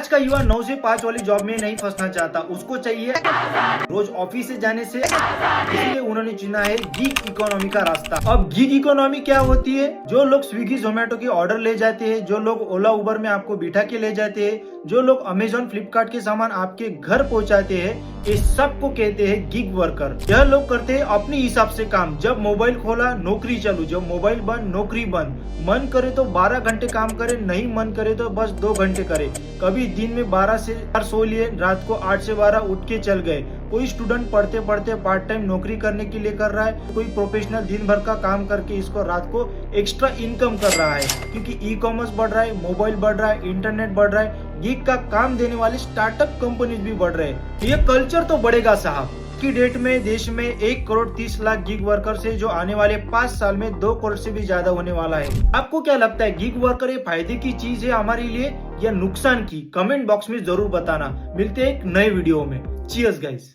आज का युवा 9 से 5 वाली जॉब में नहीं फंसना चाहता, उसको चाहिए रोज ऑफिस से जाने से, इसलिए उन्होंने चुना है गिग इकोनॉमी का रास्ता। अब गिग इकोनॉमी क्या होती है? जो लोग स्विगी जोमेटो के ऑर्डर ले जाते हैं, जो लोग ओला उबर में आपको बिठा के ले जाते हैं, जो लोग अमेजोन फ्लिपकार्ट के सामान आपके घर पहुंचाते हैं, ये सबको कहते हैं गिग वर्कर। यह लोग करते हैं अपने हिसाब से काम। जब मोबाइल खोला नौकरी चालू, जब मोबाइल बंद नौकरी बंद। मन करे तो 12 घंटे काम करे, नहीं मन करे तो बस 2 घंटे करे। कभी दिन में 12 से 4 सो लिए, रात को 8 से 12 उठ के चल गए। कोई स्टूडेंट पढ़ते पढ़ते पार्ट टाइम नौकरी करने के लिए कर रहा है, कोई प्रोफेशनल दिन भर का काम करके इसको रात को एक्स्ट्रा इनकम कर रहा है, क्योंकि ई कॉमर्स बढ़ रहा है, मोबाइल बढ़ रहा है, इंटरनेट बढ़ रहा है, गिग का काम देने वाले स्टार्टअप कंपनीज भी बढ़ रहे हैं। ये कल्चर तो बढ़ेगा साहब। की डेट में देश में 1 करोड़ 30 लाख गिग वर्कर्स है, जो आने वाले 5 साल में 2 करोड़ से भी ज्यादा होने वाला है। आपको क्या लगता है, गिग वर्कर ये फायदे की चीज है हमारे लिए या नुकसान की? कमेंट बॉक्स में जरूर बताना। मिलते हैं एक नए वीडियो में। Cheers guys.